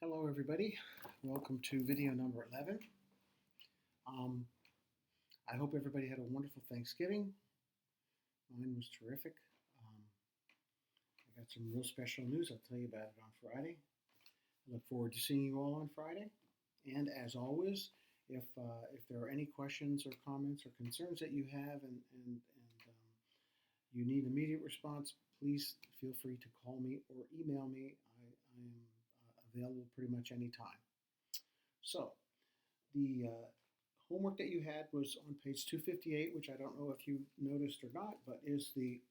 Hello everybody, welcome to video number 11. Um, I hope everybody had a wonderful Thanksgiving. Mine was terrific. Um, I got some real special news. I'll tell you about it on Friday. I look forward to seeing you all on Friday. And as always, if there are any questions or comments or concerns that you have and you need immediate response, please feel free to call me or email me. I am available pretty much any time. So, the homework that you had was on page 258, which I don't know if you noticed or not, but is the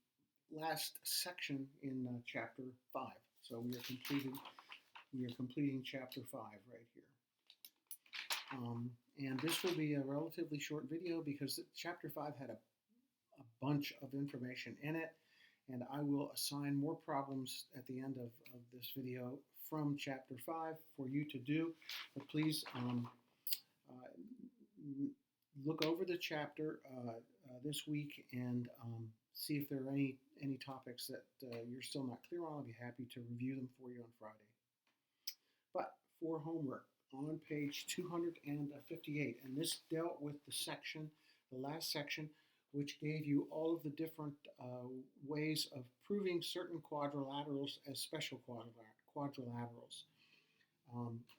last section in chapter 5. So we are completing chapter 5 right here. And this will be a relatively short video because chapter 5 had a bunch of information in it, and I will assign more problems at the end of this video from chapter 5 for you to do. But please look over the chapter this week and see if there are any topics that you're still not clear on. I'll be happy to review them for you on Friday. But for homework, on page 258, and this dealt with the last section, which gave you all of the different ways of proving certain quadrilaterals as special quadrilaterals.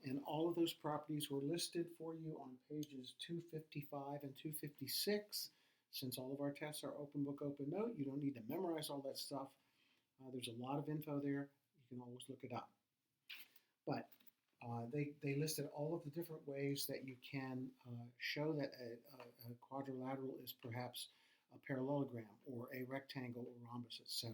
And all of those properties were listed for you on pages 255 and 256. Since all of our tests are open book, open note, you don't need to memorize all that stuff. There's a lot of info there. You can always look it up. But they listed all of the different ways that you can show that a quadrilateral is perhaps a parallelogram or a rectangle or rhombus, etc.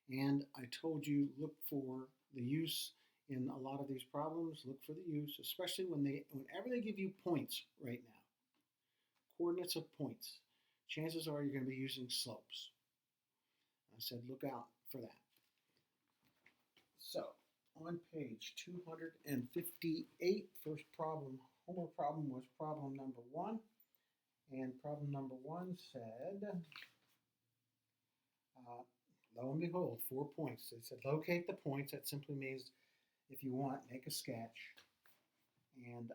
And I told you look for the use in a lot of these problems. Look for the use, especially whenever they give you points right now, coordinates of points. Chances are you're going to be using slopes. I said look out for that. So on page 258, first problem, homework problem was problem number 1. And problem number 1 said, lo and behold, 4 points. They said locate the points. That simply means, if you want, make a sketch. And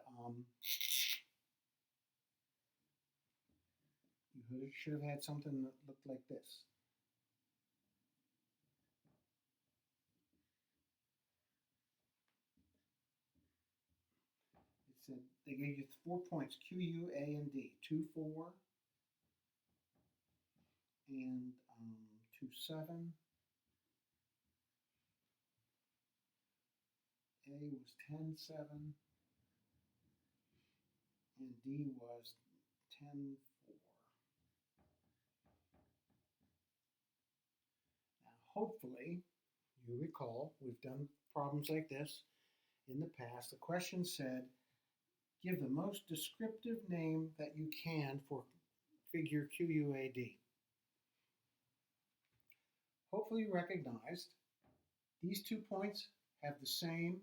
you should have had something that looked like this. It said they gave you 4 points, Q, U, A, and D. 2, 4, and 2, 7. A was 10, 7, and D was 10, 4. Now, hopefully, you recall, we've done problems like this in the past. The question said, give the most descriptive name that you can for figure QUAD. Hopefully you recognized these 2 points have the same,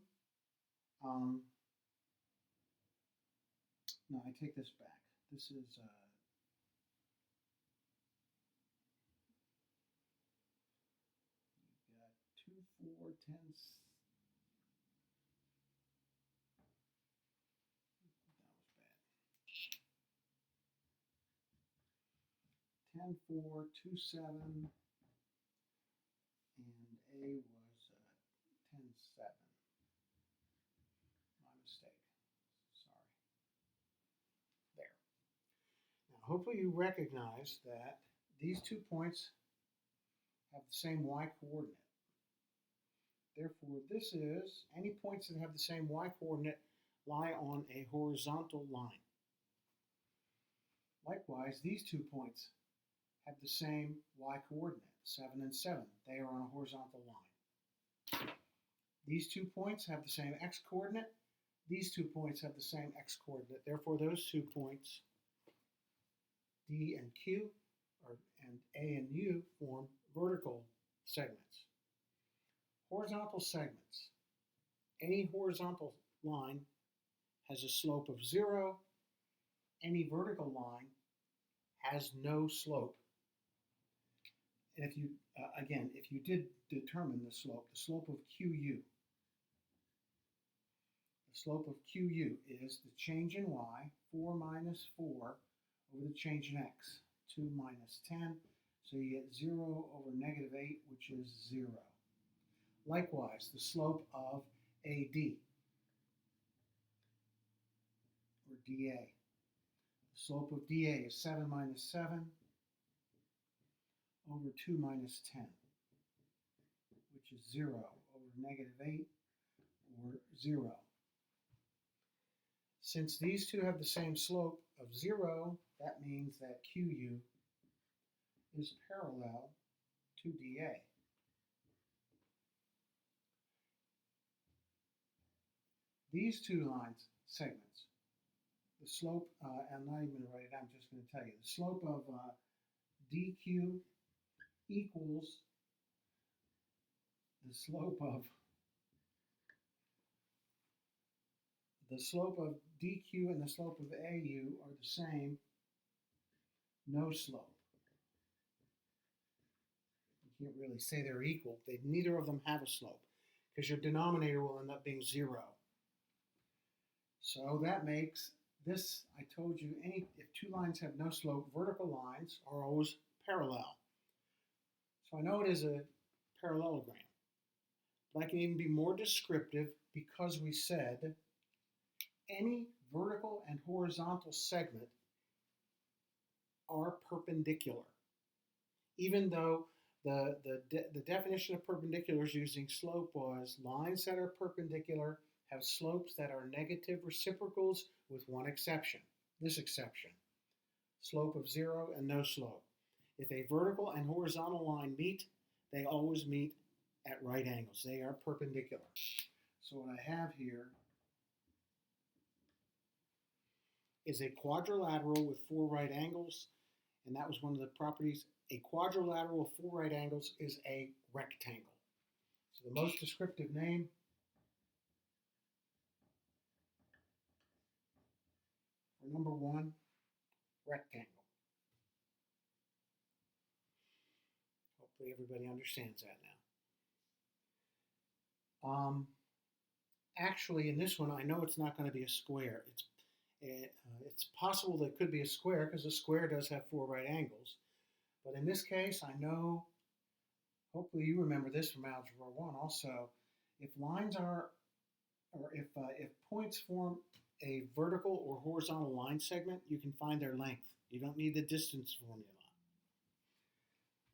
no, I take this back. This is, you've got 2, 4, 10, that was bad. 10, 4, 2, 7, and A was 10, 7. My mistake. Sorry. There. Now, hopefully you recognize that these 2 points have the same y coordinate. Therefore, this is, any points that have the same y coordinate lie on a horizontal line. Likewise, these 2 points have the same y coordinate, 7 and 7. They are on a horizontal line. These 2 points have the same x coordinate. These 2 points have the same x coordinate. Therefore, those 2 points, D and Q, and A and U, form vertical segments. Horizontal segments. Any horizontal line has a slope of 0. Any vertical line has no slope. And if you, again, if you did determine the slope of QU, slope of QU is the change in y, 4 minus 4, over the change in x, 2 minus 10. So you get 0 over negative 8, which is 0. Likewise, the slope of AD, or DA. The slope of DA is 7 minus 7 over 2 minus 10, which is 0 over negative 8, or 0. Since these two have the same slope of 0, that means that QU is parallel to DA. These two lines, segments, the slope, I'm not even going to write it down, I'm just going to tell you. The slope of DQ equals the slope of DQ and the slope of AU are the same, no slope. You can't really say they're equal. Neither of them have a slope because your denominator will end up being 0. So that makes this, I told you, if two lines have no slope, vertical lines are always parallel. So I know it is a parallelogram, but I can even be more descriptive because we said any vertical and horizontal segment are perpendicular. Even though the definition of perpendiculars using slope was lines that are perpendicular have slopes that are negative reciprocals with one exception, this exception, slope of 0 and no slope. If a vertical and horizontal line meet, they always meet at right angles. They are perpendicular. So what I have here is a quadrilateral with 4 right angles, and that was one of the properties. A quadrilateral with 4 right angles is a rectangle. So the most descriptive name for number 1, rectangle. Hopefully everybody understands that now. Actually, in this one, I know it's not going to be a square. It's possible that it could be a square because a square does have 4 right angles. But in this case, I know, hopefully you remember this from Algebra 1 also, if lines are, or if points form a vertical or horizontal line segment, you can find their length. You don't need the distance formula.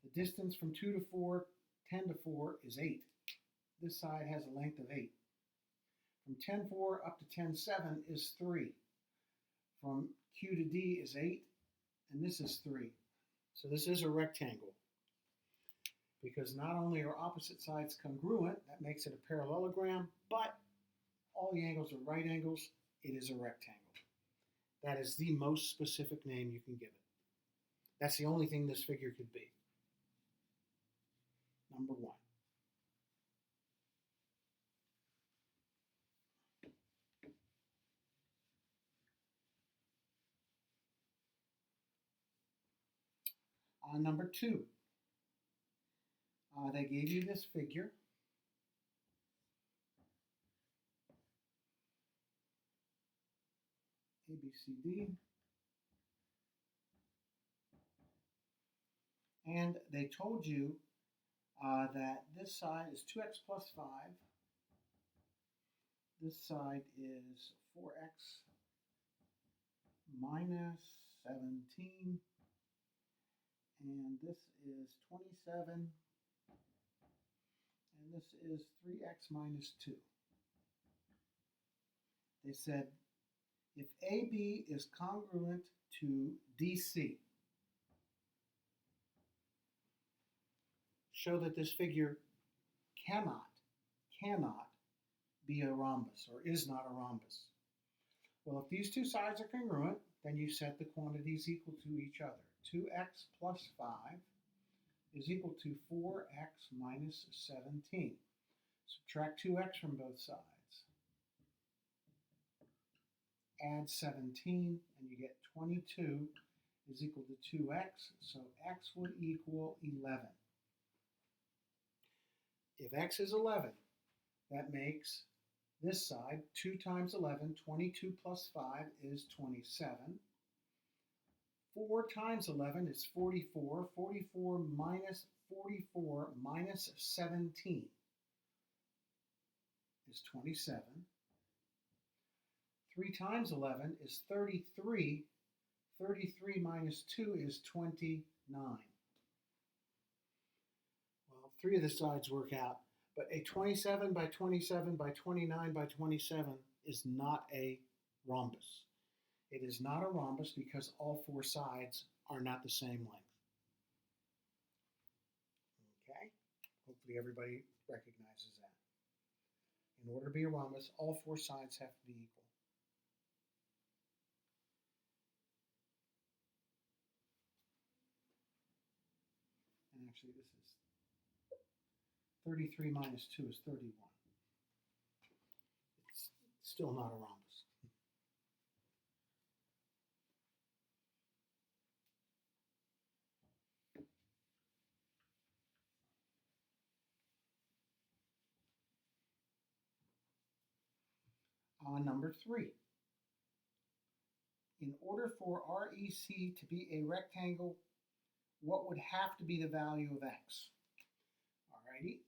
The distance from 2 to 4, 10 to 4 is 8. This side has a length of 8. From 10.4 up to 10.7 is 3. From Q to D is 8, and this is 3. So this is a rectangle. Because not only are opposite sides congruent, that makes it a parallelogram, but all the angles are right angles, it is a rectangle. That is the most specific name you can give it. That's the only thing this figure could be. Number 1. Number 2. They gave you this figure. A, B, C, D. And they told you that this side is 2x plus 5. This side is 4x minus 17. And this is 27. And this is 3x minus 2. They said if AB is congruent to DC, show that this figure cannot be a rhombus or is not a rhombus. Well, if these two sides are congruent, then you set the quantities equal to each other. 2x plus 5 is equal to 4x minus 17. Subtract 2x from both sides. Add 17, and you get 22 is equal to 2x, so x would equal 11. If x is 11, that makes This side, 2 times 11, 22 plus 5 is 27. 4 times 11 is 44. 44 minus 17 is 27. 3 times 11 is 33. 33 minus 2 is 29. Well, 3 of the sides work out, but a 27 by 27 by 29 by 27 is not a rhombus. It is not a rhombus because all 4 sides are not the same length. Okay? Hopefully everybody recognizes that. In order to be a rhombus, all 4 sides have to be equal. And actually this is 33 minus 2 is 31. It's still not a rhombus. Number 3. In order for REC to be a rectangle, what would have to be the value of x? Alrighty.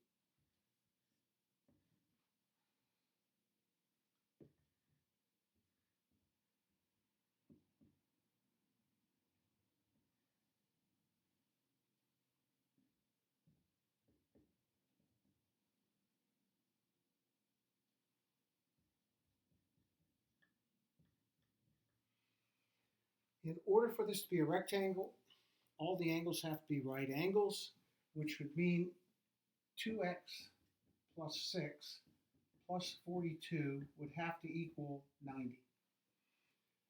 In order for this to be a rectangle, all the angles have to be right angles, which would mean 2x plus 6 plus 42 would have to equal 90.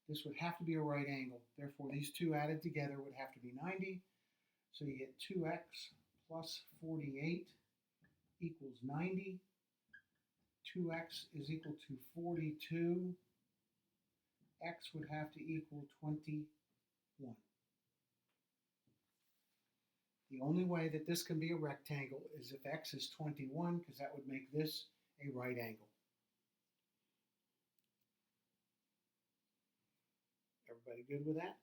This would have to be a right angle. Therefore, these two added together would have to be 90. So you get 2x plus 48 equals 90. 2x is equal to 42. X would have to equal 21. The only way that this can be a rectangle is if x is 21, because that would make this a right angle. Everybody good with that?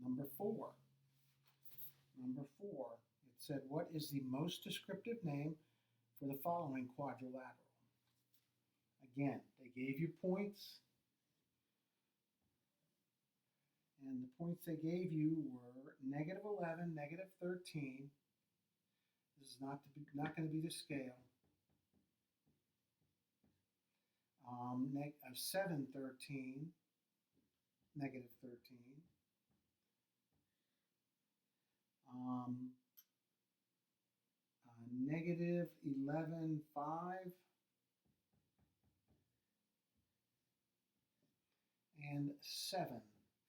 Number 4. Number 4. It said, what is the most descriptive name for the following quadrilateral? Again, they gave you points. And the points they gave you were -11, -13. This is not going to be the scale. 7, 13, -13. -11, 5. And 7,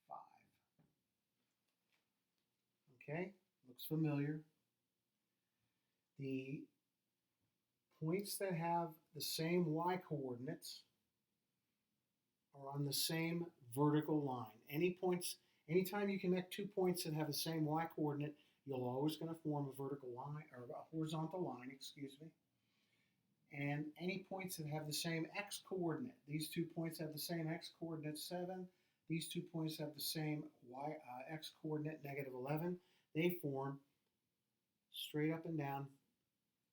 5. Okay, looks familiar. The points that have the same y coordinates are on the same vertical line. Anytime you connect 2 points that have the same y coordinate, you're always going to form a vertical line, or a horizontal line, excuse me. And any points that have the same x coordinate, these 2 points have the same x coordinate 7, these 2 points have the same x coordinate -11, they form straight up and down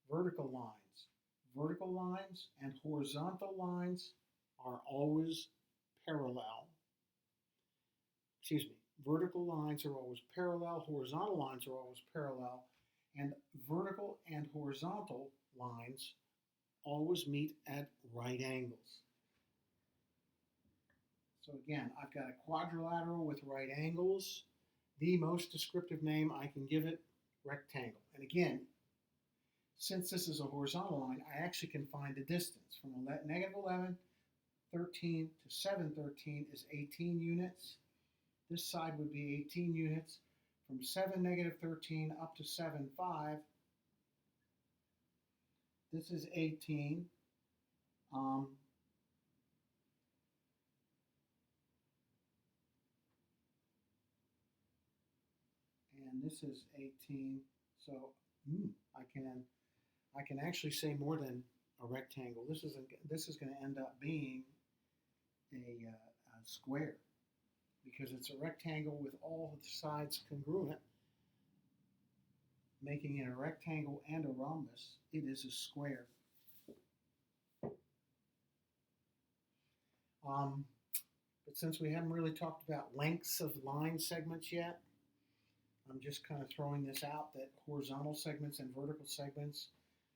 vertical lines. Vertical lines and horizontal lines are always parallel. Excuse me, vertical lines are always parallel, horizontal lines are always parallel, and vertical and horizontal lines always meet at right angles. So again, I've got a quadrilateral with right angles. The most descriptive name I can give it, rectangle. And again, since this is a horizontal line, I actually can find the distance. From -11, 13 to 7, 13 is 18 units. This side would be 18 units. From 7, -13 up to 7, 5, this is 18. Um, and this is 18. So I can actually say more than a rectangle. This is going to end up being a square because it's a rectangle with all of the sides congruent, making it a rectangle and a rhombus. It is a square. But since we haven't really talked about lengths of line segments yet, I'm just kind of throwing this out that horizontal segments and vertical segments,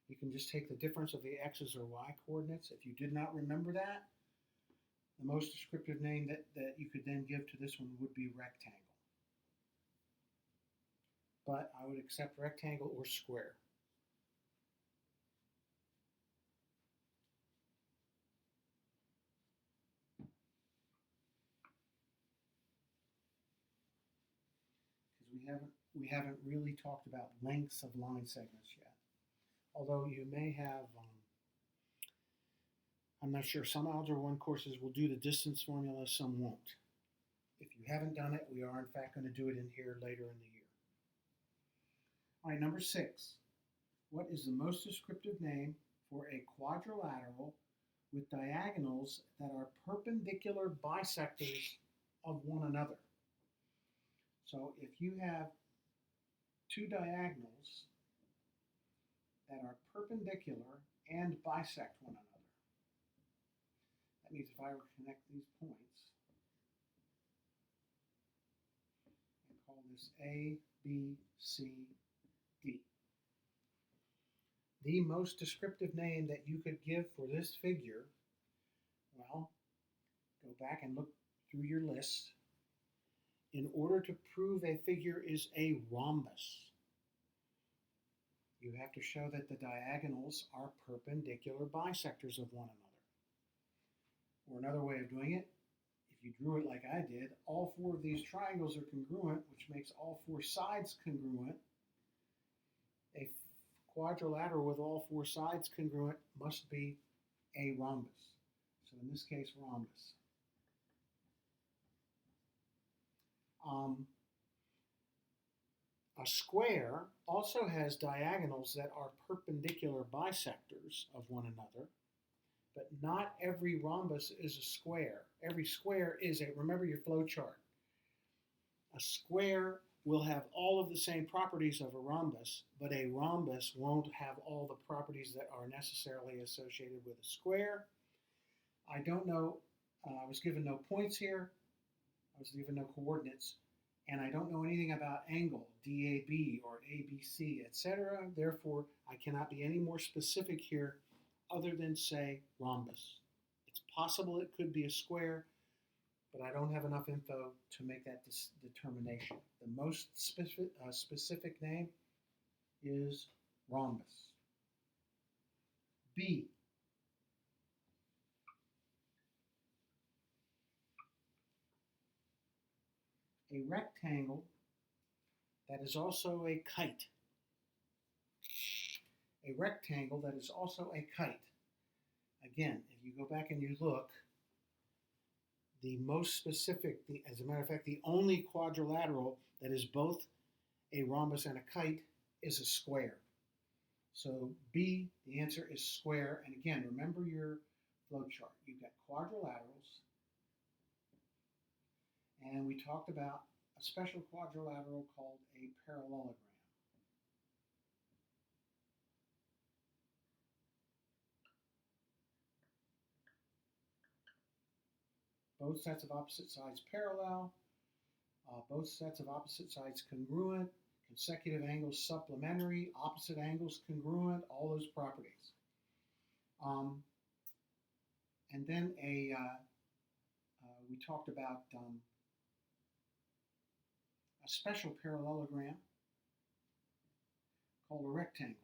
you can just take the difference of the x's or y coordinates. If you did not remember that, the most descriptive name that you could then give to this one would be rectangle. But I would accept rectangle or square. Because we haven't really talked about lengths of line segments yet. Although you may have, I'm not sure, some Algebra 1 courses will do the distance formula, some won't. If you haven't done it, we are in fact going to do it in here later in the year. All right, number 6. What is the most descriptive name for a quadrilateral with diagonals that are perpendicular bisectors of one another? So if you have two diagonals that are perpendicular and bisect one another, that means if I were to connect these points, I call this A, B, C, D. The most descriptive name that you could give for this figure, well, go back and look through your list. In order to prove a figure is a rhombus, you have to show that the diagonals are perpendicular bisectors of one another. Or another way of doing it, if you drew it like I did, all four of these triangles are congruent, which makes all four sides congruent. A quadrilateral with all four sides congruent must be a rhombus. So in this case, rhombus. A square also has diagonals that are perpendicular bisectors of one another, but not every rhombus is a square. Every square is remember your flow chart. A square will have all of the same properties of a rhombus, but a rhombus won't have all the properties that are necessarily associated with a square. I don't know, I was given no points here, I was given no coordinates, and I don't know anything about angle, DAB or ABC, etc. Therefore, I cannot be any more specific here other than say rhombus. It's possible it could be a square, but I don't have enough info to make that determination. The most specific name is rhombus. B. A rectangle that is also a kite. A rectangle that is also a kite. Again, if you go back and you look, the most specific, as a matter of fact, the only quadrilateral that is both a rhombus and a kite is a square. So B, the answer is square. And again, remember your flow chart. You've got quadrilaterals, and we talked about a special quadrilateral called a parallelogram. Both sets of opposite sides parallel, both sets of opposite sides congruent, consecutive angles supplementary, opposite angles congruent, all those properties. And then we talked about a special parallelogram called a rectangle.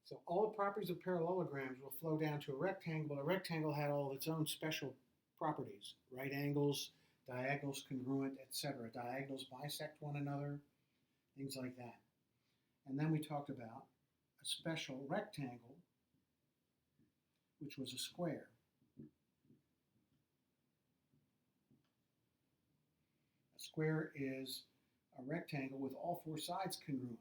So all the properties of parallelograms will flow down to a rectangle, but a rectangle had all of its own special properties, right angles, diagonals congruent, etc. Diagonals bisect one another, things like that. And then we talked about a special rectangle, which was a square. A square is a rectangle with all four sides congruent.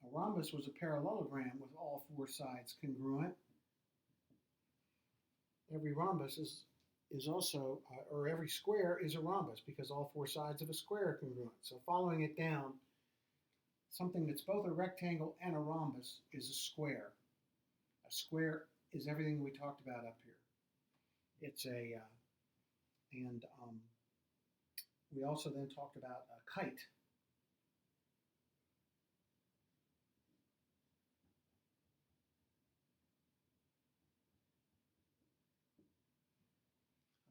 A rhombus was a parallelogram with all four sides congruent. Every rhombus is also, or every square is a rhombus because all four sides of a square are congruent. So following it down, something that's both a rectangle and a rhombus is a square. A square is everything we talked about up here. It's a, and we also then talked about a kite.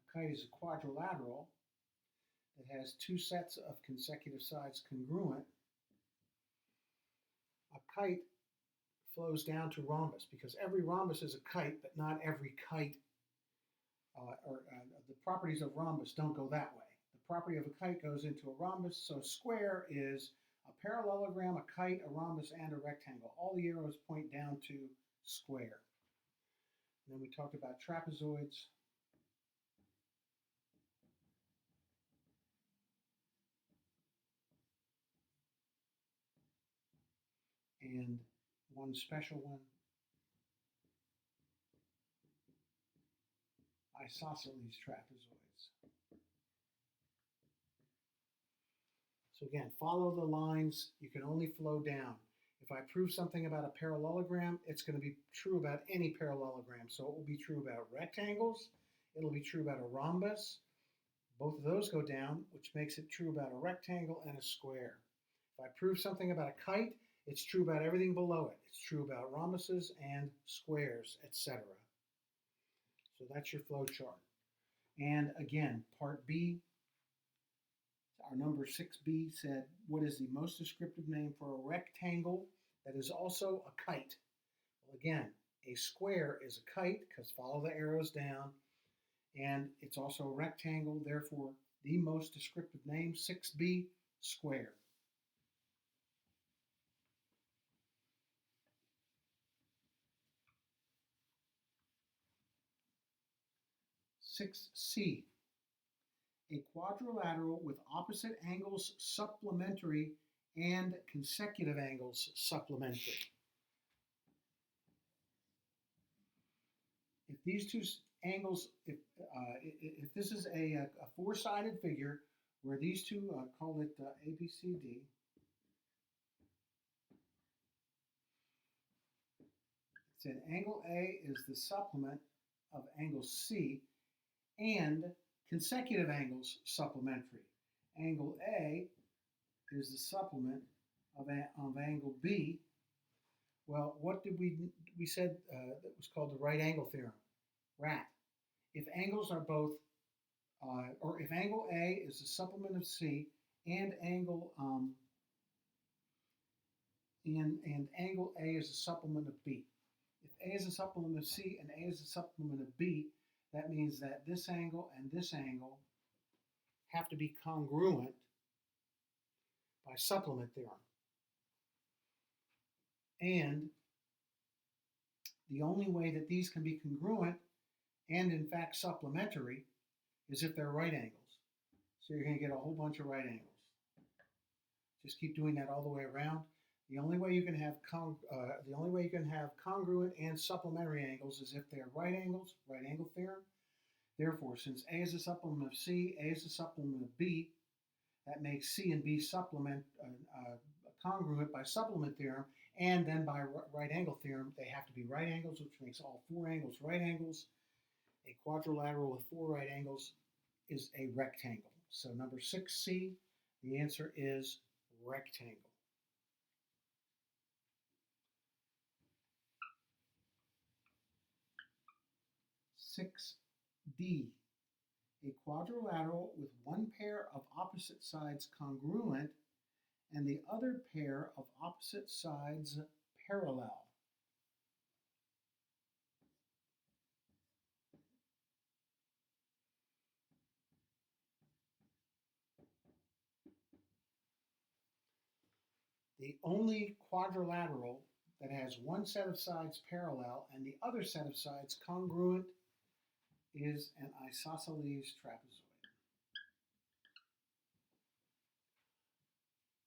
A kite is a quadrilateral that has two sets of consecutive sides congruent. A kite flows down to rhombus because every rhombus is a kite, but not every kite, the properties of rhombus don't go that way. The property of a kite goes into a rhombus, so a square is a parallelogram, a kite, a rhombus, and a rectangle. All the arrows point down to square. And then we talked about trapezoids. And one special one, isosceles trapezoids. So again, follow the lines. You can only flow down. If I prove something about a parallelogram, it's going to be true about any parallelogram. So it will be true about rectangles. It'll be true about a rhombus. Both of those go down, which makes it true about a rectangle and a square. If I prove something about a kite, it's true about everything below it. It's true about rhombuses and squares, etc. So that's your flow chart. And again, part B, our number 6B said, what is the most descriptive name for a rectangle that is also a kite? Well, again, a square is a kite, because follow the arrows down, and it's also a rectangle, therefore the most descriptive name, 6B, square. 6C, a quadrilateral with opposite angles supplementary and consecutive angles supplementary. If these two angles, if this is a four-sided figure where these two, call it A, B, C, D, it said angle A is the supplement of angle C and consecutive angles supplementary. Angle A is the supplement of angle B. Well, what did we said that was called the right angle theorem, RAT. If angles are both, or if angle A is the supplement of C and angle and angle A is the supplement of B. If A is a supplement of C and A is a supplement of B, that means that this angle and this angle have to be congruent by supplement theorem. And the only way that these can be congruent and in fact supplementary is if they're right angles. So you're going to get a whole bunch of right angles. Just keep doing that all the way around. The only way you can have congruent and supplementary angles is if they're right angles, right angle theorem. Therefore, since A is a supplement of C, A is a supplement of B, that makes C and B congruent by supplement theorem, and then by right angle theorem, they have to be right angles, which makes all four angles right angles. A quadrilateral with four right angles is a rectangle. So number 6C, the answer is rectangle. 6D, a quadrilateral with one pair of opposite sides congruent and the other pair of opposite sides parallel. The only quadrilateral that has one set of sides parallel and the other set of sides congruent is an isosceles trapezoid.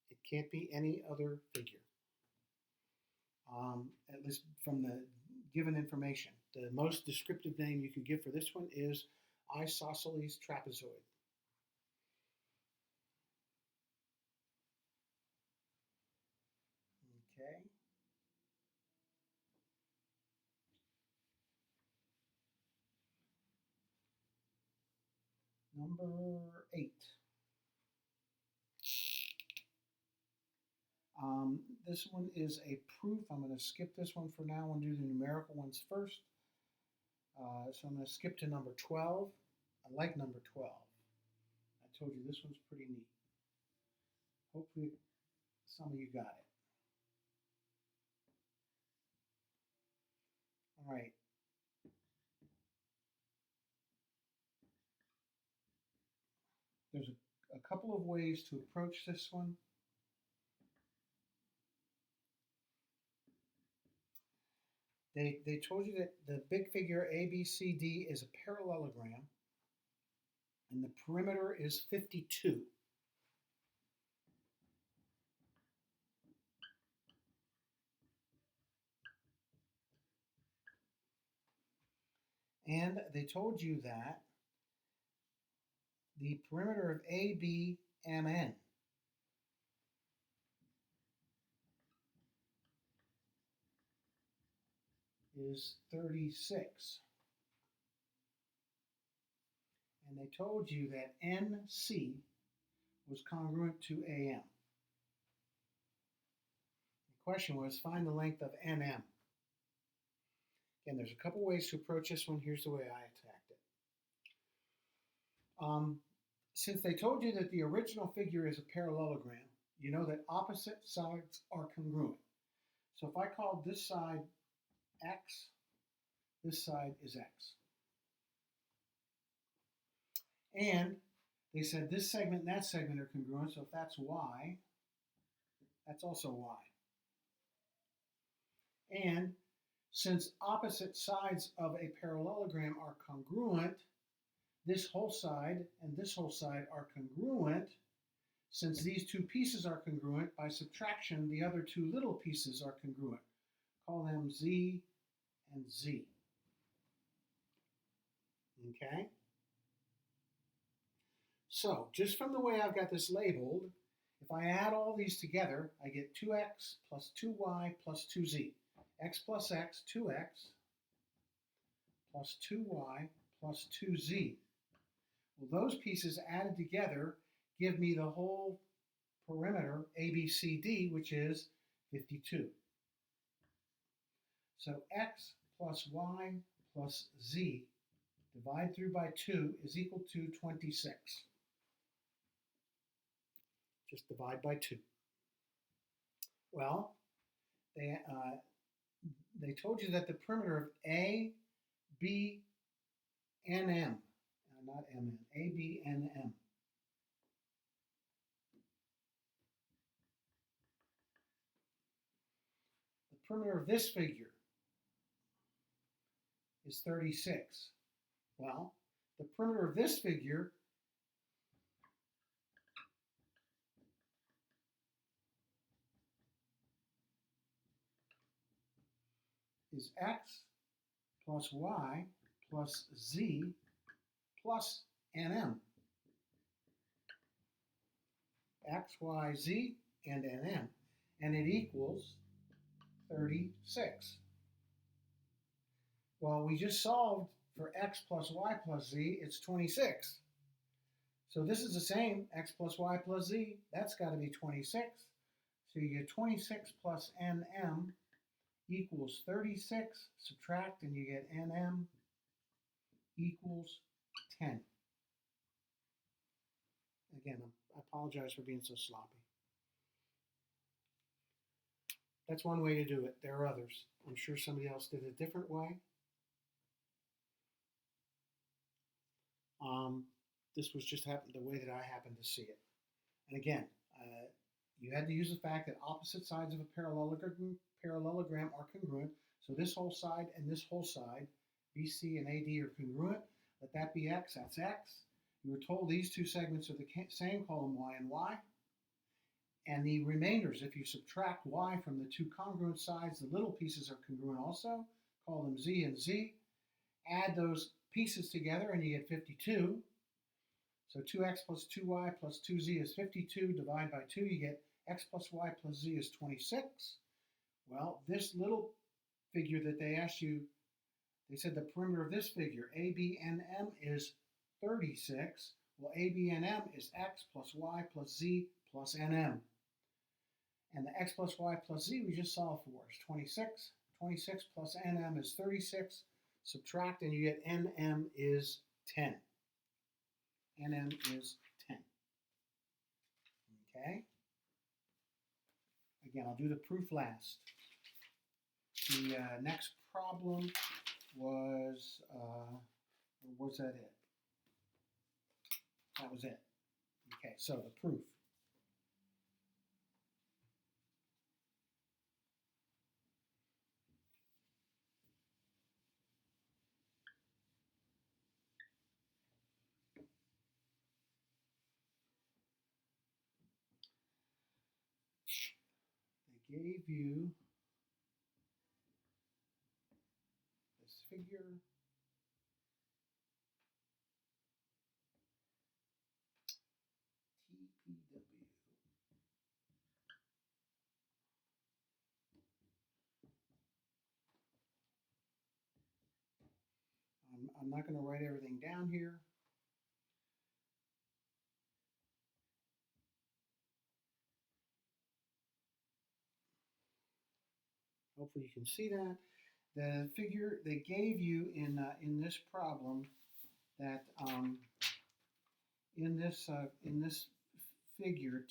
It can't be any other figure, at least from the given information. The most descriptive name you could give for this one is isosceles trapezoid. Okay. Number 8. This one is a proof. I'm going to skip this one for now and do the numerical ones first. So I'm going to skip to number 12. I like number 12. I told you this one's pretty neat. Hopefully some of you got it. All right. There's a couple of ways to approach this one. They told you that the big figure ABCD is a parallelogram and the perimeter is 52. And they told you that the perimeter of ABMN is 36. And they told you that NC was congruent to AM. The question was, find the length of NM. Again, there's a couple ways to approach this one. Here's the way I attacked it. Since they told you that the original figure is a parallelogram, you know that opposite sides are congruent. So if I called this side X, this side is X. And they said this segment and that segment are congruent, so if that's Y, that's also Y. And since opposite sides of a parallelogram are congruent, this whole side and this whole side are congruent. Since these two pieces are congruent, by subtraction, the other two little pieces are congruent. Call them Z and Z. Okay? So, just from the way I've got this labeled, if I add all these together, I get 2x plus 2y plus 2z. X plus x, 2x, plus 2y plus 2z. Well, those pieces added together give me the whole perimeter ABCD, which is 52. So x plus y plus z, divide through by 2, is equal to 26. Just divide by 2. Well, they told you that the perimeter of A, B, and M, not MN, A, B, and M. The perimeter of this figure is 36. Well, the perimeter of this figure is x plus y plus z plus nm. X, y, z, and nm. And it equals 36. Well, we just solved for x plus y plus z, it's 26. So this is the same, x plus y plus z, that's got to be 26. So you get 26 plus nm equals 36, subtract, and you get nm equals 10. Again, I apologize for being so sloppy. That's one way to do it. There are others. I'm sure somebody else did a different way. Um, this was just the way that I happened to see it. And again, you had to use the fact that opposite sides of a parallelogram are congruent. So this whole side and this whole side, BC and AD, are congruent. Let that be x, that's x. You were told these two segments are the same, call them y and y. And the remainders, if you subtract y from the two congruent sides, the little pieces are congruent also. Call them z and z. Add those pieces together and you get 52. So 2x plus 2y plus 2z is 52. Divide by 2, you get x plus y plus z is 26. Well, this little figure that they asked you, they said the perimeter of this figure, ABNM, is 36. Well, ABNM is x plus y plus z plus nm. And the x plus y plus z we just solved for is 26. 26 plus nm is 36. Subtract and you get nm is 10. nm is 10. Okay? Again, I'll do the proof last. The next problem was, or was that it? That was it. Okay, so the proof. They gave you this figure. TPW. I'm not going to write everything down here. Hopefully you can see that. The figure they gave you in this problem, that in this figure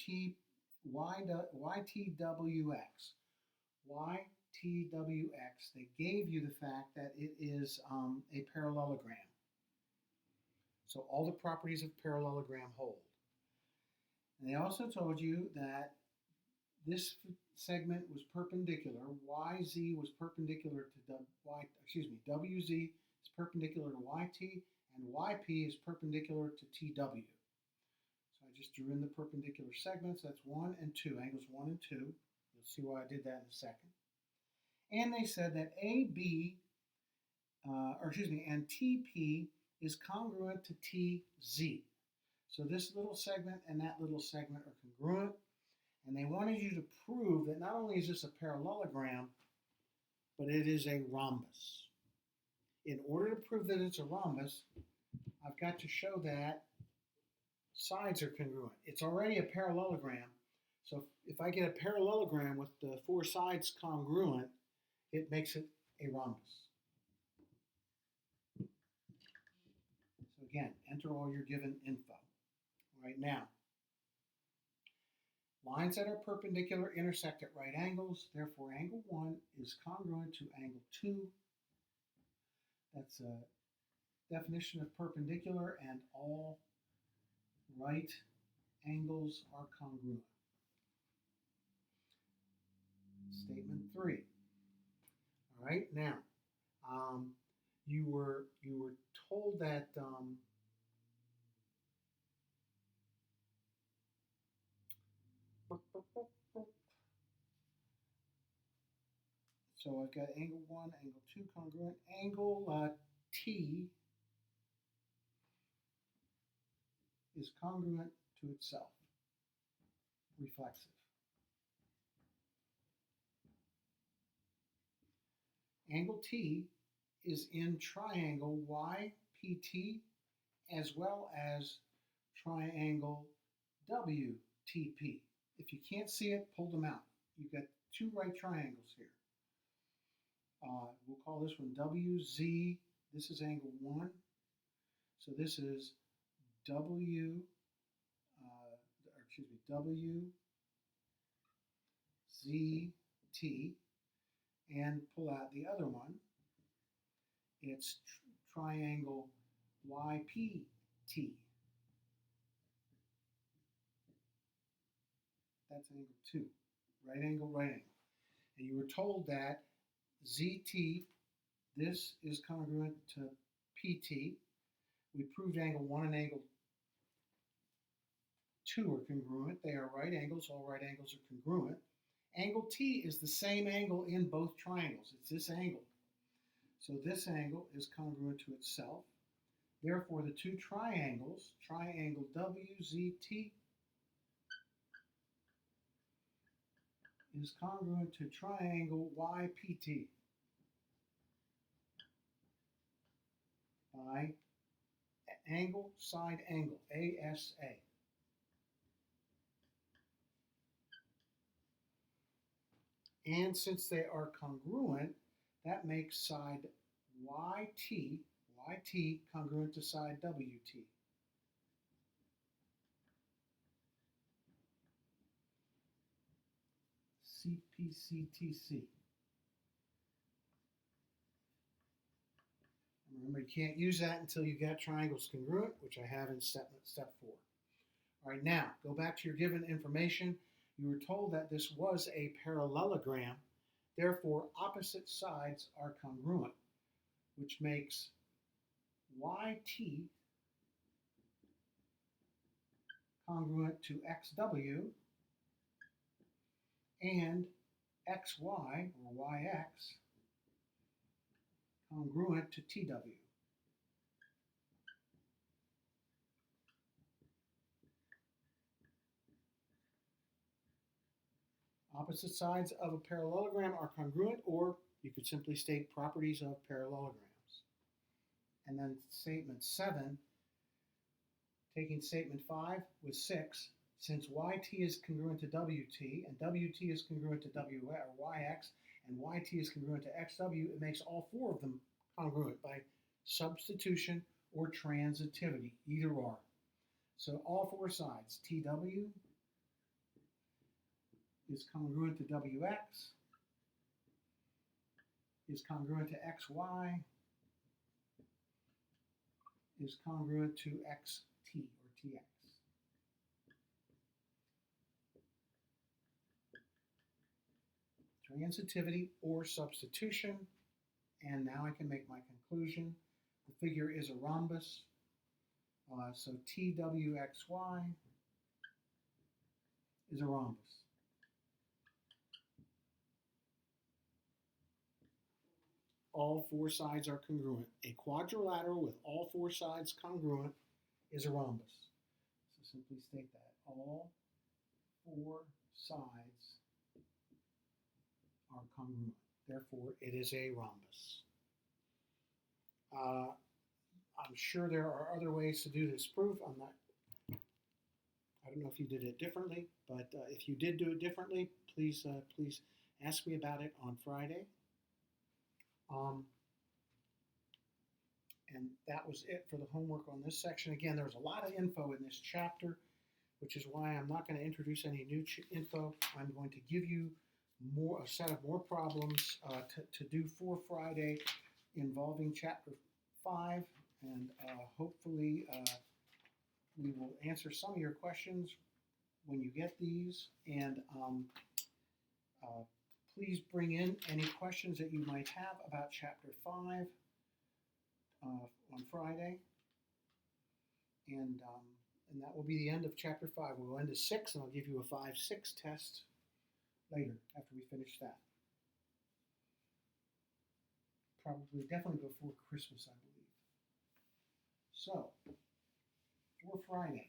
YTWX, they gave you the fact that it is a parallelogram. So all the properties of parallelogram hold. And they also told you that this segment was perpendicular. YZ was perpendicular to WZ is perpendicular to YT, and YP is perpendicular to TW. So I just drew in the perpendicular segments. That's 1 and 2, angles 1 and 2. You'll see why I did that in a second. And they said that AB, and TP is congruent to TZ. So this little segment and that little segment are congruent. And they wanted you to prove that not only is this a parallelogram, but it is a rhombus. In order to prove that it's a rhombus, I've got to show that sides are congruent. It's already a parallelogram, so if I get a parallelogram with the four sides congruent, it makes it a rhombus. So again, enter all your given info. Right now, lines that are perpendicular intersect at right angles. Therefore, angle 1 is congruent to angle 2. That's a definition of perpendicular, and all right angles are congruent. Statement 3. All right, now you were told that so I've got angle 1, angle 2 congruent. Angle T is congruent to itself, reflexive. Angle T is in triangle YPT as well as triangle WTP. If you can't see it, pull them out. You've got two right triangles here. We'll call this one WZ. This is angle 1. So this is WZ T, and pull out the other one, it's triangle YPT. That's angle 2. Right angle, right angle. And you were told that ZT, this is congruent to PT. We proved angle 1 and angle 2 are congruent. They are right angles. All right angles are congruent. Angle T is the same angle in both triangles. It's this angle. So this angle is congruent to itself. Therefore, the two triangles, triangle WZT is congruent to triangle YPT by angle, side angle, ASA. And since they are congruent, that makes side YT congruent to side WT. CPCTC. Remember, you can't use that until you got triangles congruent, which I have in step 4. All right, now, go back to your given information. You were told that this was a parallelogram. Therefore, opposite sides are congruent, which makes YT congruent to XW and XY, or YX, congruent to TW. Opposite sides of a parallelogram are congruent, or you could simply state properties of parallelograms. And then statement 7, taking statement 5 with 6, since YT is congruent to WT, and WT is congruent to YX, and YT is congruent to XW, it makes all 4 of them congruent by substitution or transitivity, either or. So all 4 sides, TW is congruent to WX, is congruent to XY, is congruent to XT or TX. Transitivity or substitution, and now I can make my conclusion. The figure is a rhombus, so TWXY is a rhombus. All 4 sides are congruent. A quadrilateral with all 4 sides congruent is a rhombus. So simply state that all 4 sides are congruent. Therefore, it is a rhombus. I'm sure there are other ways to do this proof. I don't know if you did it differently, but if you did do it differently, please ask me about it on Friday. And that was it for the homework on this section. Again, there's a lot of info in this chapter, which is why I'm not going to introduce any new info. I'm going to give you a set of more problems to do for Friday involving chapter 5, and hopefully we will answer some of your questions when you get these, and please bring in any questions that you might have about chapter 5 on Friday, and that will be the end of chapter 5. We'll end at 6, and I'll give you a 5-6 test later after we finish that. Probably, definitely before Christmas, I believe. So, for Friday,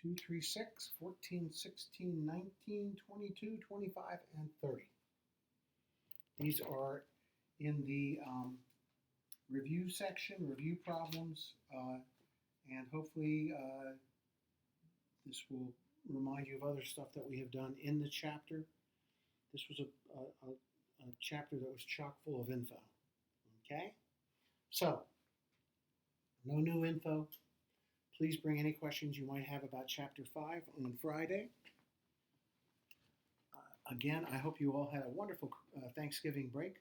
2, 3, 6, 14, 16, 19, 22, 25, and 30. These are in the review section, review problems, and hopefully this will remind you of other stuff that we have done in the chapter. This was a chapter that was chock full of info. Okay? So, no new info. Please bring any questions you might have about Chapter 5 on Friday. Again, I hope you all had a wonderful Thanksgiving break,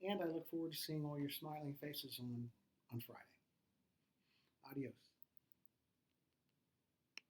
and I look forward to seeing all your smiling faces on Friday. Adios.